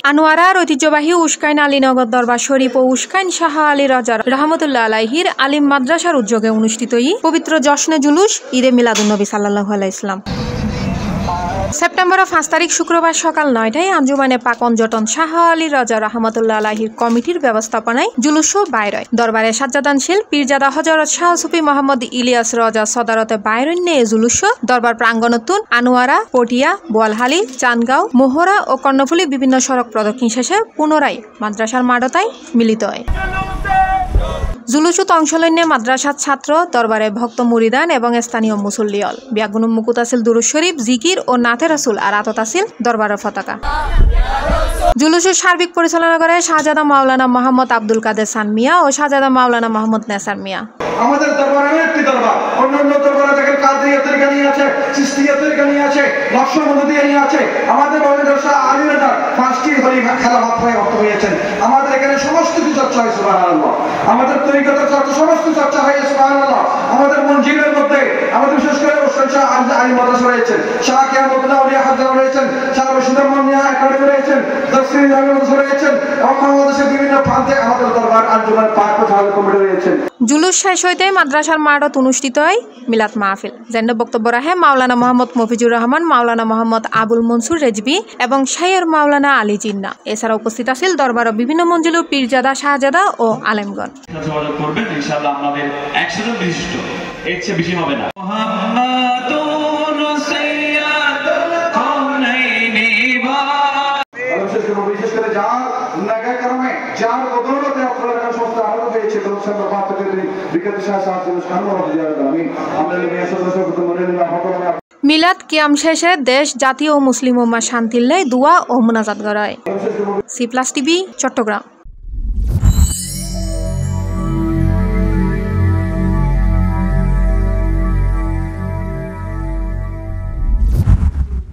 আনোয়ারার ঐতিহ্যবাহী উস্কাইন আলীনগর দরবার শরীফ ও উস্কাইন শাহ আলী রাজা রহমতুল্লাহ আলাইহির আলিম মাদ্রাসার উদ্যোগে অনুষ্ঠিত পবিত্র জশ্নে জুলুস ঈদে মিলাদুন্নবী সাল্লাল্লাহু আলাইহি ওয়াসাল্লাম। সেপ্টেম্বরের 5 তারিখ শুক্রবার সকাল 9টায় আঞ্জুমানে পাক অঞ্জটন শাহ আলী রাজা রহমতুল্লাহ আলাইহির কমিটির ব্যবস্থাপনায় জুলুস বাইর হয়। দরবারে সাজ্জাদানশীল পীরজাদা হযরত শাহ সুফি মোহাম্মদ ইলিয়াস রাজা সদারতে বাইরন নিয়ে জুলুস দরবার প্রাঙ্গণতুন আনোয়ারা, পটিয়া, বোয়ালহালি, চান্দগাঁও, মোহরা ও কর্ণফুলী বিভিন্ন সড়ক প্রদক্ষিণ শেষে পুনরায় মাদ্রাসার মাডতায় মিলিত হয়। জুলুসুত অংশ লইনে মাদ্রাসার ছাত্র, দরবারে ভক্ত মুরিদান এবং স্থানীয় মুসল্লিয়ল বিয়াগুনুম মুকুত আসিল দুরুদ শরীফ, জিকির ও নাতে রাসূল আর আতত আসিল দরবারের পতাকা। জুলুসের সার্বিক পরিচালনা করে শাহজাদা মাওলানা মোহাম্মদ আব্দুল কাদের সান মিয়া ও শাহজাদা মাওলানা মোহাম্মদ নেসার মিয়া। আমাদের দরবারে একটি দরবার, অন্যান্য দরবারে দেখেন কাদরিয়াতের গানি আছে, চিশতিয়াতের গানি আছে, নকশবন্দির গানি আছে। আমাদের মাদ্রাসা আলিমেরা 5টি হলি খেলাফত হয়ে রক্ত হয়েছেন। আমাদের এখানে সমস্ত কিছু চর্চা হয় সুবহানাল্লাহ। আমাদের তরিকতের চর্চা সমস্ত চর্চা হয় সুবহানাল্লাহ। আমাদের মঞ্জিলের মধ্যে আমাদের বিশেষ করে শাহ আলী মাদ্রাসা রয়েছেন, শাহ কিয়ামতুল্লাহ আউলিয়া হাজার রয়েছেন, শাহ রশিদুর মানিয়া একাডেমি রয়েছেন, দর্শনী জামি মাদ্রাসা রয়েছেন এবং বাংলাদেশের বিভিন্ন প্রান্তে আমাদের দরবার আঞ্জুমান পাক প্রচারক কমিটি রয়েছে। জুলুস শেষ হইতে মাদ্রাসার মাঠত অনুষ্ঠিত হয় মিলাদ মাহফিল। যেন বক্তব্য রাখে মাওলানা মোহাম্মদ মফিজুর রহমান, মাওলানা মোহাম্মদ আবুল মনসুর রেজবি এবং শাইর মাওলানা আলী জিন্না। এছাড়া উপস্থিত আছিল দরবারের বিভিন্ন মঞ্জিল, পীরজাদা, শাহজাদা ও আলেমগণ। যোগাযোগ করবেন, ইনশাআল্লাহ আপনাদের 100 জন বিশিষ্ট, এর চেয়ে বেশি হবে না। বিশেষ করে যার নাগায় কারণে যার বদৌলতে আপনারা এখানে সমস্ত আনন্দ পেয়েছে লোকসভা বাধ্যকে বিকাশ সাহায্য আমি মিলাদ কিয়াম শেষে দেশ, জাতীয় ও মুসলিম উম্মাহ শান্তির লাই দোয়া ও মুনাজাত করা হয়। সি+ টিভি, চট্টগ্রাম।